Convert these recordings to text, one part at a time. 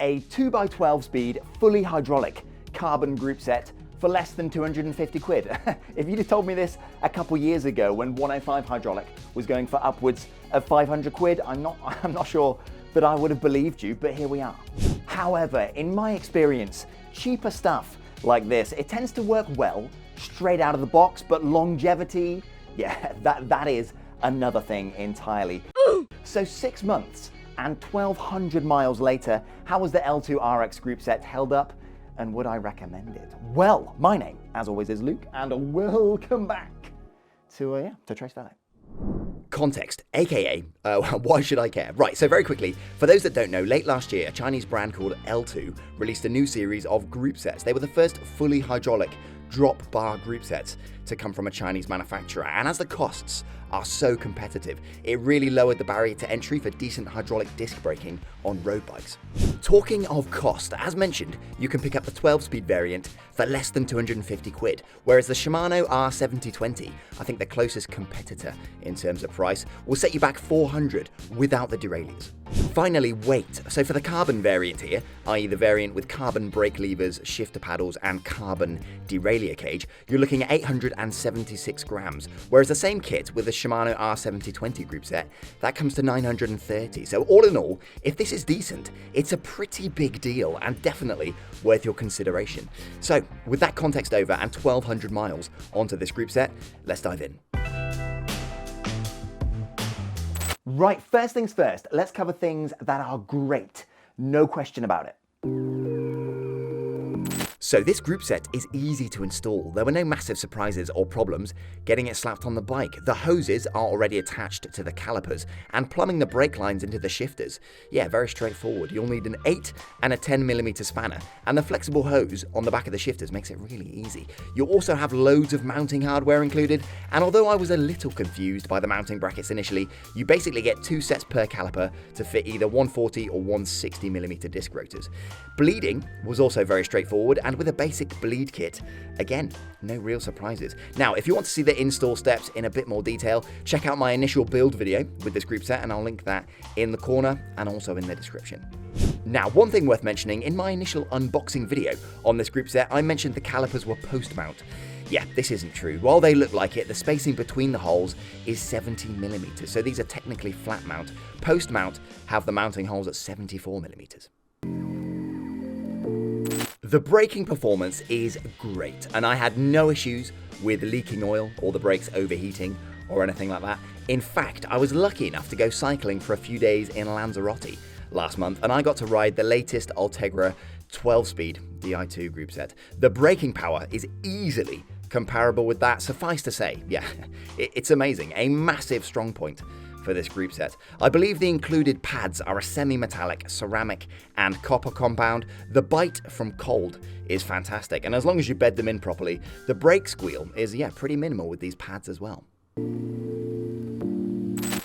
a 2x12 speed, fully hydraulic carbon group set for less than 250 quid. If you'd have told me this a couple years ago when 105 hydraulic was going for upwards of 500 quid, I'm not sure that I would have believed you, but here we are. However, in my experience, cheaper stuff like this, it tends to work well straight out of the box, but longevity, yeah, that is another thing entirely. So 6 months and 1,200 miles later, how has the L-TWOO RX group set held up, and would I recommend it? Well, my name, as always, is Luke, and welcome back to Trace Value. Context, aka, why should I care? Right, so very quickly, for those that don't know, late last year, a Chinese brand called L-TWOO released a new series of group sets. They were the first fully hydraulic drop bar group sets to come from a Chinese manufacturer, and as the costs are so competitive, it really lowered the barrier to entry for decent hydraulic disc braking on road bikes. Talking of cost, as mentioned, you can pick up the 12-speed variant for less than 250 quid, whereas the Shimano R7020, I think the closest competitor in terms of price, will set you back 400 without the derailleurs. Finally, weight. So for the carbon variant here, i.e. the variant with carbon brake levers, shifter paddles, and carbon derailleur cage, you're looking at 876 grams, whereas the same kit with the Shimano R7020 group set, that comes to 930. So all in all, if this is decent, it's a pretty big deal and definitely worth your consideration. So with that context over and 1,200 miles onto this group set, let's dive in. Right, first things first, let's cover things that are great. No question about it. So this group set is easy to install. There were no massive surprises or problems getting it slapped on the bike. The hoses are already attached to the calipers and plumbing the brake lines into the shifters. Yeah, very straightforward. You'll need an 8 and a 10mm spanner, and the flexible hose on the back of the shifters makes it really easy. You'll also have loads of mounting hardware included, and although I was a little confused by the mounting brackets initially, you basically get 2 sets per caliper to fit either 140 or 160mm disc rotors. Bleeding was also very straightforward, and with a basic bleed kit, again, no real surprises. Now, if you want to see the install steps in a bit more detail, check out my initial build video with this group set, and I'll link that in the corner and also in the description. Now, one thing worth mentioning, in my initial unboxing video on this group set, I mentioned the calipers were post-mount. Yeah, this isn't true. While they look like it, the spacing between the holes is 70mm, so these are technically flat mount. Post-mount have the mounting holes at 74mm. The braking performance is great, and I had no issues with leaking oil or the brakes overheating or anything like that. In fact, I was lucky enough to go cycling for a few days in Lanzarote last month, and I got to ride the latest Ultegra 12-speed Di2 group set. The braking power is easily comparable with that. Suffice to say, yeah, it's amazing. A massive strong point for this group set. I believe the included pads are a semi-metallic ceramic and copper compound. The bite from cold is fantastic, and as long as you bed them in properly, the brake squeal is, yeah, pretty minimal with these pads as well.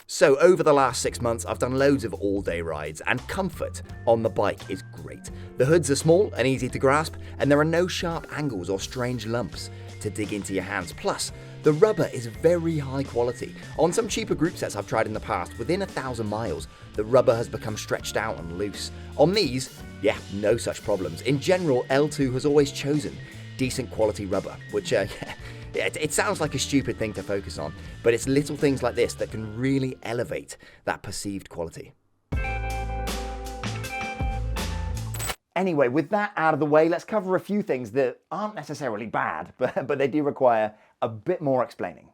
So over the last 6 months, I've done loads of all-day rides, and comfort on the bike is great. The hoods are small and easy to grasp, and there are no sharp angles or strange lumps to dig into your hands. Plus, the rubber is very high quality. On some cheaper group sets I've tried in the past, within 1,000 miles, the rubber has become stretched out and loose. On these, yeah, no such problems. In general, L-TWOO has always chosen decent quality rubber, which, it sounds like a stupid thing to focus on, but it's little things like this that can really elevate that perceived quality. Anyway, with that out of the way, let's cover a few things that aren't necessarily bad, but they do require a bit more explaining.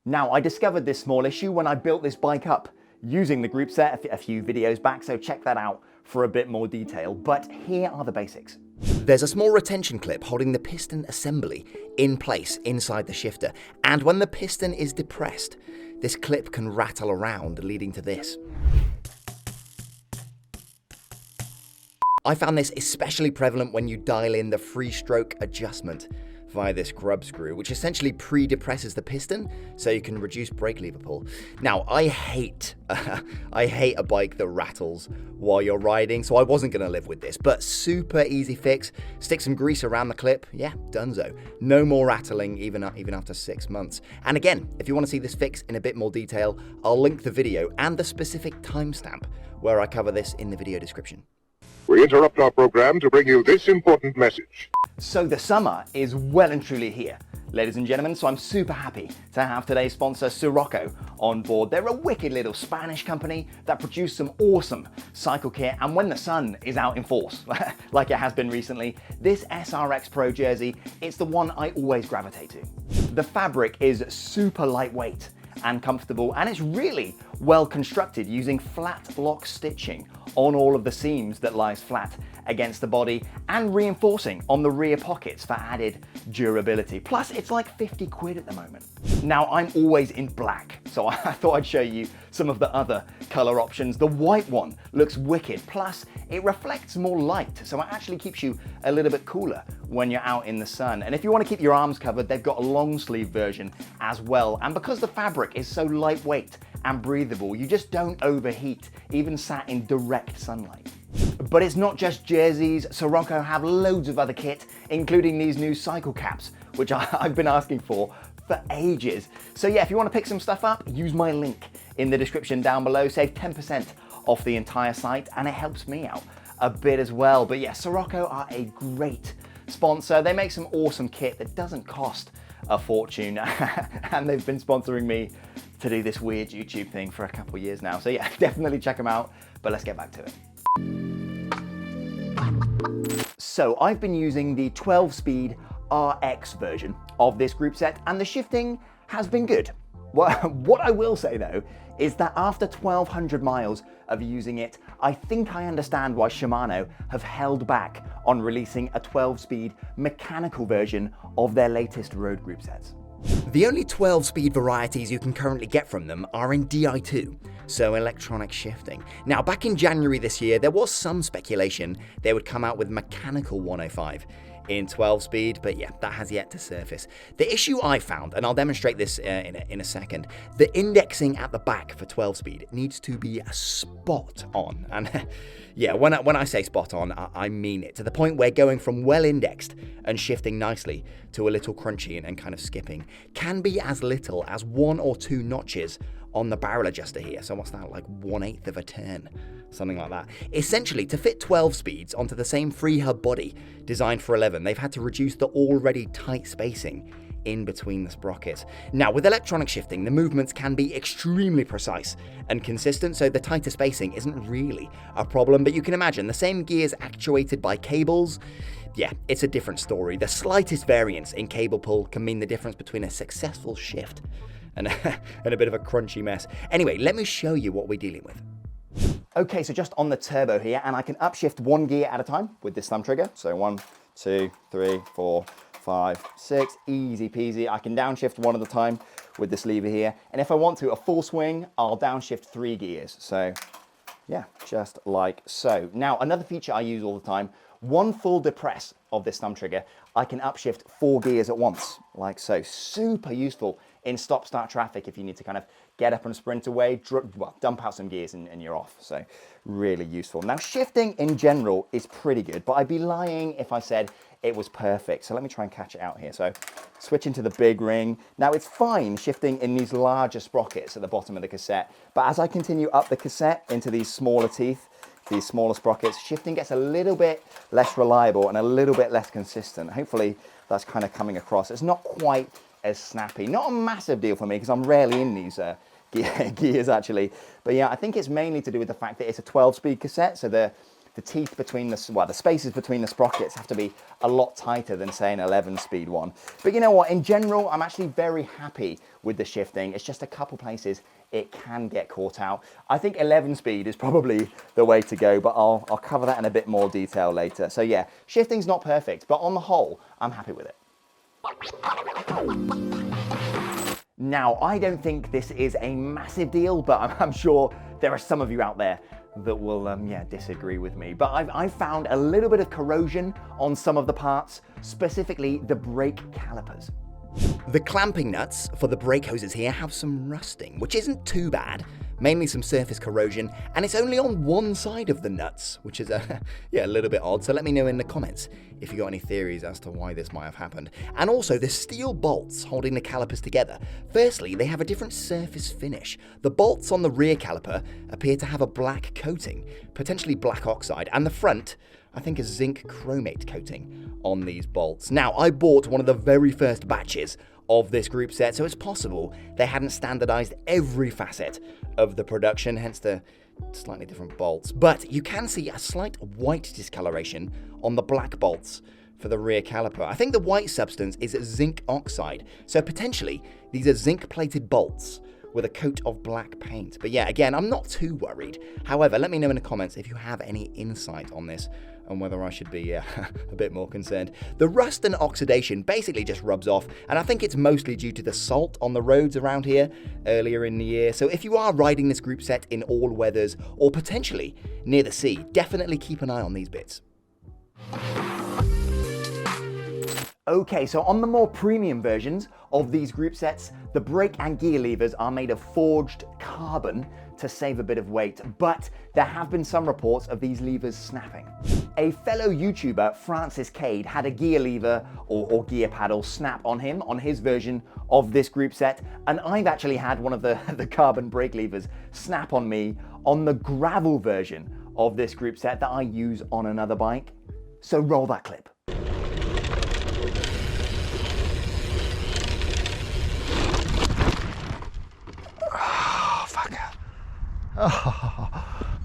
Now, I discovered this small issue when I built this bike up using the group set a few videos back, so check that out for a bit more detail, but here are the basics. There's a small retention clip holding the piston assembly in place inside the shifter, and when the piston is depressed, this clip can rattle around, leading to this. I found this especially prevalent when you dial in the free stroke adjustment via this grub screw, which essentially pre-depresses the piston so you can reduce brake lever pull. Now, I hate a bike that rattles while you're riding, so I wasn't going to live with this, but super easy fix. Stick some grease around the clip, yeah, donezo. No more rattling even after 6 months. And again, if you want to see this fix in a bit more detail, I'll link the video and the specific timestamp where I cover this in the video description. We interrupt our program to bring you this important message. So the summer is well and truly here, ladies and gentlemen, so I'm super happy to have today's sponsor Sirocco on board. They're a wicked little Spanish company that produce some awesome cycle kit, and when the sun is out in force, like it has been recently, this SRX Pro jersey, it's the one I always gravitate to. The fabric is super lightweight and comfortable, and it's really well constructed using flat block stitching on all of the seams that lies flat against the body and reinforcing on the rear pockets for added durability. Plus, it's like 50 quid at the moment. Now, I'm always in black, so I thought I'd show you some of the other color options. The white one looks wicked, plus it reflects more light, so it actually keeps you a little bit cooler when you're out in the sun. And if you want to keep your arms covered, they've got a long sleeve version as well. And because the fabric is so lightweight and breathable, you just don't overheat, even sat in direct sunlight. But it's not just jerseys. Sirocco have loads of other kit, including these new cycle caps, which I've been asking for ages. So yeah, if you want to pick some stuff up, use my link in the description down below. Save 10% off the entire site, and it helps me out a bit as well. But yeah, Sirocco are a great sponsor. They make some awesome kit that doesn't cost a fortune, and they've been sponsoring me to do this weird YouTube thing for a couple years now. So yeah, definitely check them out, but let's get back to it. So I've been using the 12-speed RX version of this group set, and the shifting has been good. What I will say though is that after 1,200 miles of using it, I think I understand why Shimano have held back on releasing a 12-speed mechanical version of their latest road group sets. The only 12-speed varieties you can currently get from them are in Di2, so electronic shifting. Now, back in January this year, there was some speculation they would come out with mechanical 105 in 12-speed, but yeah, that has yet to surface. The issue I found, and I'll demonstrate this in a second, the indexing at the back for 12-speed needs to be spot on. And yeah, when I say spot on, I mean it, to the point where going from well indexed and shifting nicely to a little crunchy and kind of skipping can be as little as 1 or 2 notches on the barrel adjuster here. So what's that, like 1/8 of a turn? Something like that. Essentially, to fit 12 speeds onto the same free hub body designed for 11, they've had to reduce the already tight spacing in between the sprockets. Now, with electronic shifting, the movements can be extremely precise and consistent, so the tighter spacing isn't really a problem, but you can imagine the same gears actuated by cables. Yeah, it's a different story. The slightest variance in cable pull can mean the difference between a successful shift and a bit of a crunchy mess. Anyway, let me show you what we're dealing with. Okay, so just on the turbo here, and I can upshift 1 gear at a time with this thumb trigger. So 1, 2, 3, 4, 5, 6, easy peasy. I can downshift 1 at a time with this lever here. And if I want to, a full swing, I'll downshift 3 gears. So yeah, just like so. Now, another feature I use all the time, 1 full depress of this thumb trigger, I can upshift 4 gears at once, like so. Super useful in stop-start traffic if you need to kind of get up and sprint away, dump out some gears and you're off. So really useful. Now, shifting in general is pretty good, but I'd be lying if I said it was perfect. So let me try and catch it out here. So switch into the big ring. Now, it's fine shifting in these larger sprockets at the bottom of the cassette, but as I continue up the cassette into these smaller teeth, these smaller sprockets, shifting gets a little bit less reliable and a little bit less consistent. Hopefully that's kind of coming across. It's not quite as snappy. Not a massive deal for me because I'm rarely in these gears actually. But yeah, I think it's mainly to do with the fact that it's a 12-speed cassette, so the teeth between the spaces between the sprockets have to be a lot tighter than say an 11-speed one. But you know what, in general, I'm actually very happy with the shifting. It's just a couple places it can get caught out. I think 11-speed is probably the way to go, but I'll cover that in a bit more detail later. So yeah, shifting's not perfect, but on the whole, I'm happy with it. Now, I don't think this is a massive deal, but I'm sure there are some of you out there that will disagree with me. But I've found a little bit of corrosion on some of the parts, specifically the brake calipers. The clamping nuts for the brake hoses here have some rusting, which isn't too bad, mainly some surface corrosion, and it's only on one side of the nuts, which is a little bit odd. So let me know in the comments if you got any theories as to why this might have happened. And also the steel bolts holding the calipers together. Firstly, they have a different surface finish. The bolts on the rear caliper appear to have a black coating, potentially black oxide, and the front, I think, a zinc chromate coating on these bolts. Now, I bought one of the very first batches of this group set, so it's possible they hadn't standardized every facet of the production, hence the slightly different bolts. But you can see a slight white discoloration on the black bolts for the rear caliper. I think the white substance is zinc oxide, so potentially these are zinc-plated bolts with a coat of black paint. But yeah, again, I'm not too worried. However, let me know in the comments if you have any insight on this and whether I should be a bit more concerned. The rust and oxidation basically just rubs off, and I think it's mostly due to the salt on the roads around here earlier in the year. So if you are riding this group set in all weathers or potentially near the sea, definitely keep an eye on these bits. Okay, so on the more premium versions of these group sets, the brake and gear levers are made of forged carbon to save a bit of weight, but there have been some reports of these levers snapping. A fellow YouTuber, Francis Cade, had a gear lever or gear paddle snap on him on his version of this group set, and I've actually had one of the carbon brake levers snap on me on the gravel version of this group set that I use on another bike. So roll that clip.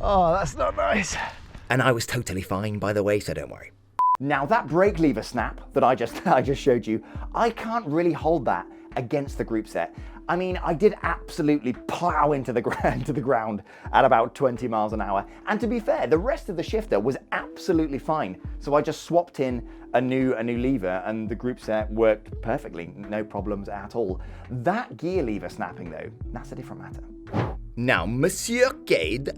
Oh, that's not nice. And I was totally fine, by the way, so don't worry. Now that brake lever snap that I just showed you, I can't really hold that against the group set. I mean, I did absolutely plow into the ground at about 20 miles an hour. And to be fair, the rest of the shifter was absolutely fine. So I just swapped in a new lever and the group set worked perfectly, no problems at all. That gear lever snapping though, that's a different matter. Now, Monsieur Cade,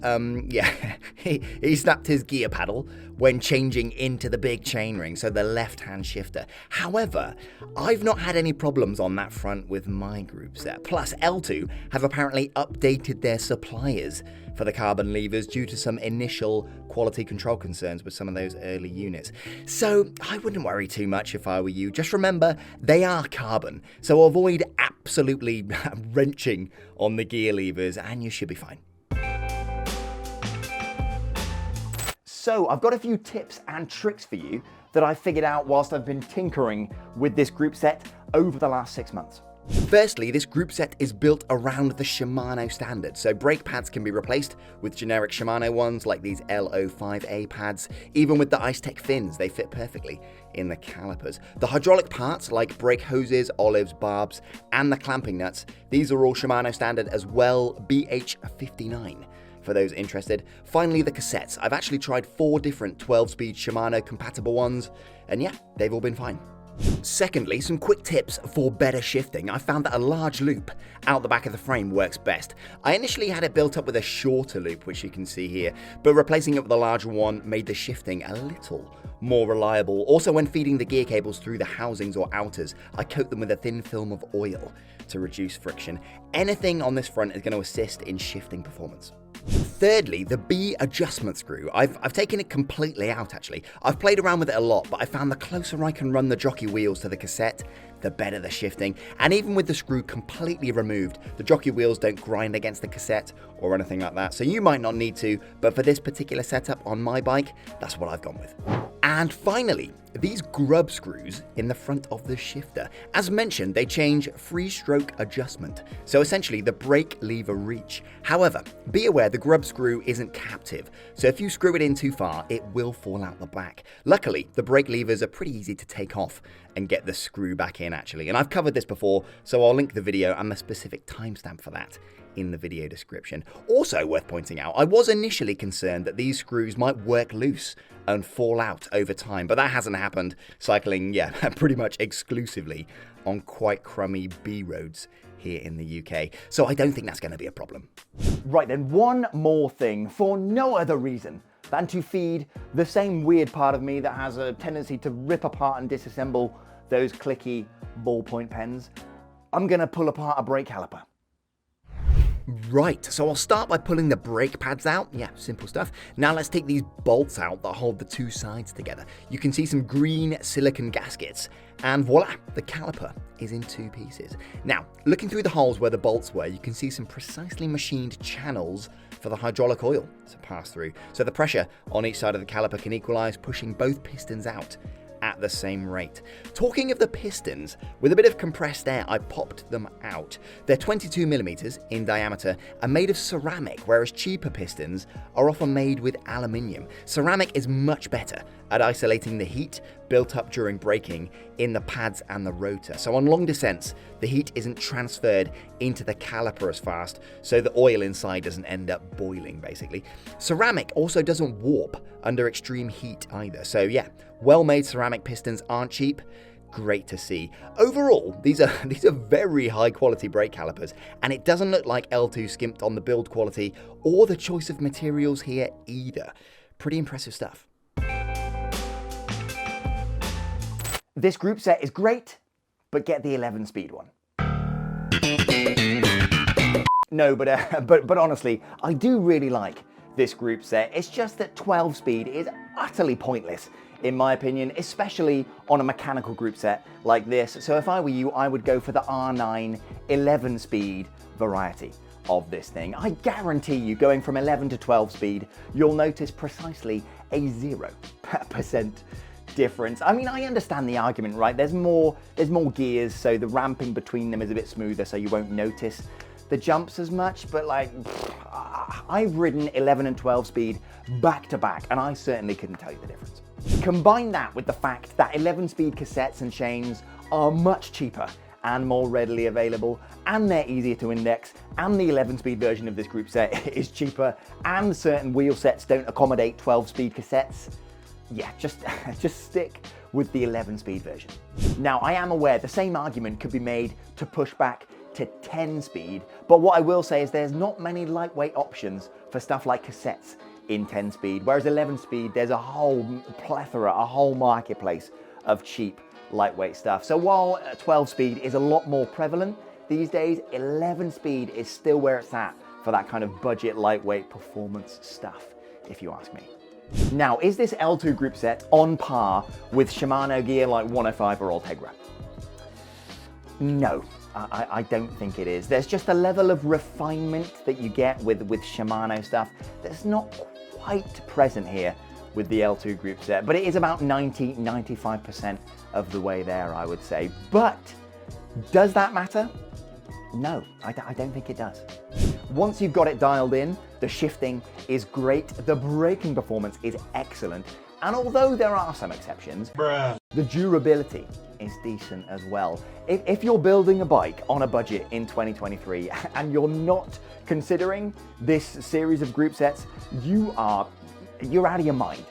he snapped his gear paddle when changing into the big chainring, so the left-hand shifter. However, I've not had any problems on that front with my group set. Plus, L-TWOO have apparently updated their suppliers for the carbon levers due to some initial quality control concerns with some of those early units. So I wouldn't worry too much if I were you. Just remember, they are carbon, so avoid absolutely wrenching on the gear levers and you should be fine. So I've got a few tips and tricks for you that I figured out whilst I've been tinkering with this group set over the last 6 months. Firstly, this group set is built around the Shimano standard, so brake pads can be replaced with generic Shimano ones like these L-05A pads. Even with the Icetech fins, they fit perfectly in the calipers. The hydraulic parts like brake hoses, olives, barbs, and the clamping nuts, these are all Shimano standard as well, BH59. For those interested. Finally, the cassettes. I've actually tried 4 different 12-speed Shimano compatible ones, and yeah, they've all been fine. Secondly, some quick tips for better shifting. I found that a large loop out the back of the frame works best. I initially had it built up with a shorter loop, which you can see here, but replacing it with a larger one made the shifting a little more reliable. Also, when feeding the gear cables through the housings or outers, I coat them with a thin film of oil to reduce friction. Anything on this front is going to assist in shifting performance. Thirdly, the B adjustment screw. I've taken it completely out actually. I've played around with it a lot, but I found the closer I can run the jockey wheels to the cassette, the better the shifting. And even with the screw completely removed, the jockey wheels don't grind against the cassette or anything like that. So you might not need to, but for this particular setup on my bike, that's what I've gone with. And finally, these grub screws in the front of the shifter. As mentioned, they change free stroke adjustment, so essentially the brake lever reach. However, be aware the grub screw isn't captive, so if you screw it in too far, it will fall out the back. Luckily, the brake levers are pretty easy to take off and get the screw back in actually, and I've covered this before, so I'll link the video and the specific timestamp for that in the video description. Also worth pointing out, I was initially concerned that these screws might work loose and fall out over time, but that hasn't happened, cycling, pretty much exclusively on quite crummy B roads here in the UK. So I don't think that's going to be a problem. Right then, one more thing, for no other reason than to feed the same weird part of me that has a tendency to rip apart and disassemble those clicky ballpoint pens. I'm gonna pull apart a brake caliper. Right, so I'll start by pulling the brake pads out. Yeah, simple stuff. Now let's take these bolts out that hold the two sides together. You can see some green silicone gaskets, and voila, the caliper is in two pieces. Now, looking through the holes where the bolts were, you can see some precisely machined channels for the hydraulic oil to pass through. So the pressure on each side of the caliper can equalize, pushing both pistons out at the same rate. Talking of the pistons, with a bit of compressed air, I popped them out. They're 22mm in diameter and made of ceramic, whereas cheaper pistons are often made with aluminium. Ceramic is much better at isolating the heat built up during braking in the pads and the rotor. So on long descents, the heat isn't transferred into the caliper as fast, so the oil inside doesn't end up boiling, basically. Ceramic also doesn't warp under extreme heat either. So yeah, well-made ceramic pistons aren't cheap. Great to see. Overall, these are very high quality brake calipers, and it doesn't look like L-TWOO skimped on the build quality or the choice of materials here either. Pretty impressive stuff. This group set is great, but get the 11-speed one. No, but honestly, I do really like this group set. It's just that 12-speed is utterly pointless, in my opinion, especially on a mechanical group set like this. So if I were you, I would go for the R9 11-speed variety of this thing. I guarantee you, going from 11 to 12 speed, you'll notice precisely a 0% difference. I mean, I understand the argument, right? There's more gears, so the ramping between them is a bit smoother, so you won't notice the jumps as much, but like, I've ridden 11 and 12 speed back to back, and I certainly couldn't tell you the difference. Combine that with the fact that 11-speed cassettes and chains are much cheaper and more readily available, and they're easier to index, and the 11-speed version of this group set is cheaper, and certain wheel sets don't accommodate 12-speed cassettes. Yeah, just stick with the 11-speed version. Now, I am aware the same argument could be made to push back to 10-speed, but what I will say is there's not many lightweight options for stuff like cassettes in 10-speed, whereas 11-speed, there's a whole plethora, a whole marketplace of cheap lightweight stuff. So while 12-speed is a lot more prevalent these days, 11-speed is still where it's at for that kind of budget, lightweight performance stuff, if you ask me. Now, is this L-TWOO group set on par with Shimano gear like 105 or Ultegra? No, I don't think it is. There's just a level of refinement that you get with Shimano stuff that's not quite present here with the L-TWOO group set, but it is about 90–95% of the way there, I would say. But does that matter? No, I don't think it does. Once you've got it dialed in, the shifting is great, the braking performance is excellent, and although there are some exceptions, the durability is decent as well. If you're building a bike on a budget in 2023 and you're not considering this series of group sets, you're out of your mind,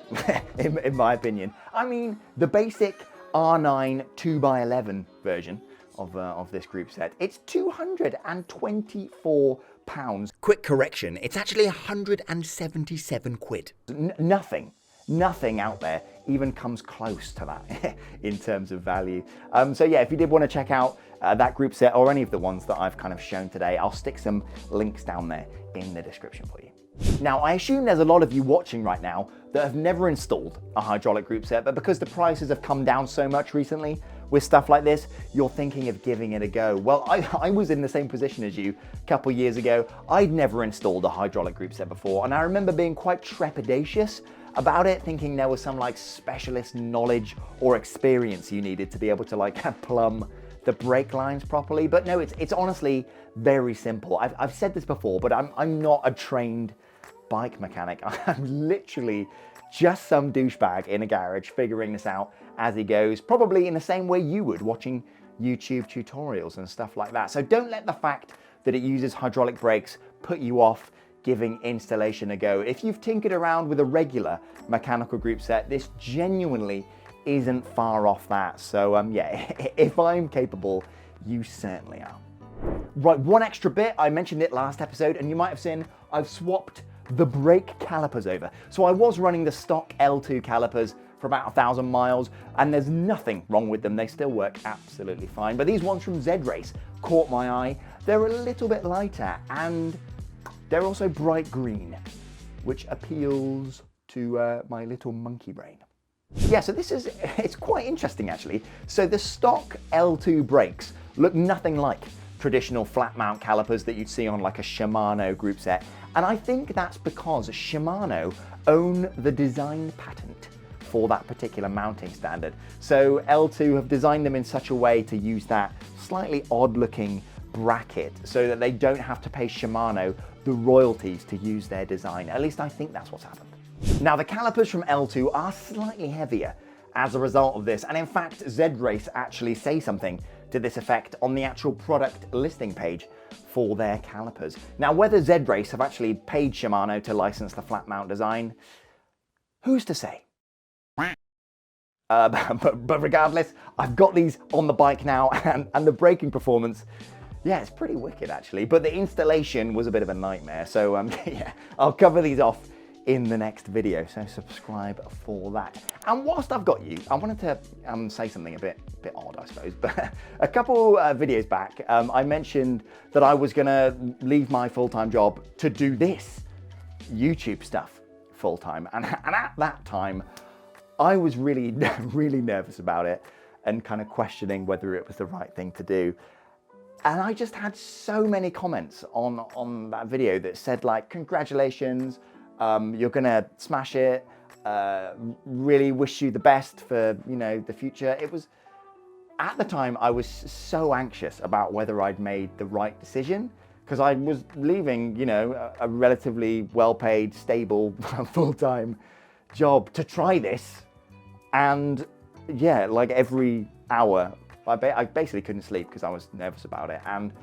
in my opinion. I mean, the basic R9 2x11 version of this group set, it's £224. Quick correction, it's actually 177 quid. Nothing out there even comes close to that in terms of value. So yeah, if you did want to check out that group set or any of the ones that I've kind of shown today, I'll stick some links down there in the description for you. Now, I assume there's a lot of you watching right now that have never installed a hydraulic group set, but because the prices have come down so much recently with stuff like this, you're thinking of giving it a go. Well, I was in the same position as you a couple years ago. I'd never installed a hydraulic group set before, and I remember being quite trepidatious about it, thinking there was some like specialist knowledge or experience you needed to be able to like plumb the brake lines properly. But no, it's honestly very simple. I've said this before, but I'm not a trained bike mechanic. I'm literally just some douchebag in a garage figuring this out as he goes, probably in the same way you would, watching YouTube tutorials and stuff like that. So don't let the fact that it uses hydraulic brakes put you off giving installation a go. If you've tinkered around with a regular mechanical group set, this genuinely isn't far off that. So yeah, if I'm capable, you certainly are. Right, one extra bit, I mentioned it last episode, and you might have seen I've swapped the brake calipers over. So I was running the stock L-TWOO calipers for about 1,000 miles, and there's nothing wrong with them. They still work absolutely fine. But these ones from Z-Race caught my eye. They're a little bit lighter, and they're also bright green, which appeals to my little monkey brain. Yeah, so it's quite interesting actually. So the stock L-TWOO brakes look nothing like traditional flat mount calipers that you'd see on like a Shimano group set. And I think that's because Shimano own the design patent for that particular mounting standard. So L-TWOO have designed them in such a way to use that slightly odd looking bracket so that they don't have to pay Shimano the royalties to use their design. At least I think that's what's happened. Now the calipers from L-TWOO are slightly heavier as a result of this, and in fact Z-Race actually say something to this effect on the actual product listing page for their calipers. Now whether Z-Race have actually paid Shimano to license the flat mount design, who's to say? But regardless, I've got these on the bike now, and the braking performance, yeah, it's pretty wicked actually, but the installation was a bit of a nightmare. So yeah, I'll cover these off in the next video, so subscribe for that. And whilst I've got you, I wanted to say something a bit odd, I suppose, but a couple videos back, I mentioned that I was gonna leave my full-time job to do this YouTube stuff full-time, and at that time, I was really, really nervous about it and kind of questioning whether it was the right thing to do. And I just had so many comments on that video that said like, congratulations, you're gonna smash it, really wish you the best for, you know, the future. It was, at the time, I was so anxious about whether I'd made the right decision, because I was leaving, you know, a relatively well-paid, stable, full-time job to try this. And yeah, like every hour, I basically couldn't sleep because I was nervous about it. And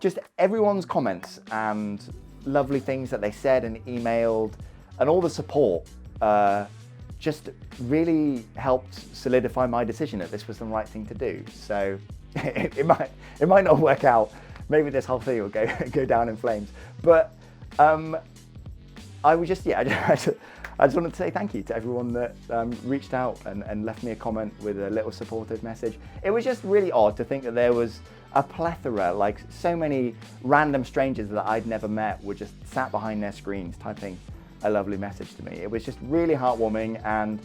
just everyone's comments and lovely things that they said and emailed and all the support just really helped solidify my decision that this was the right thing to do. So it might not work out. Maybe this whole thing will go down in flames. But I was just, yeah, I just wanted to say thank you to everyone that reached out and left me a comment with a little supportive message. It was just really odd to think that there was a plethora, like so many random strangers that I'd never met were just sat behind their screens typing a lovely message to me. It was just really heartwarming, and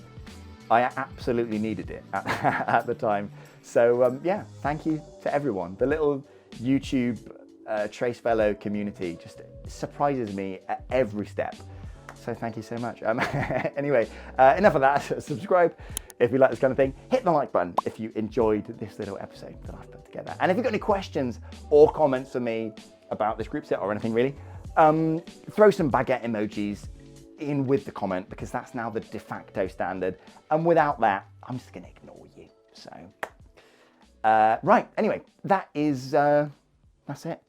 I absolutely needed it at the time. So yeah, thank you to everyone. The little YouTube Trace Fellow community just surprises me at every step. So thank you so much. Anyway, enough of that. Subscribe if you like this kind of thing. Hit the like button if you enjoyed this little episode that I've put together. And if you've got any questions or comments for me about this group set or anything really, throw some baguette emojis in with the comment, because that's now the de facto standard. And without that, I'm just gonna ignore you. So, right, anyway, that's it.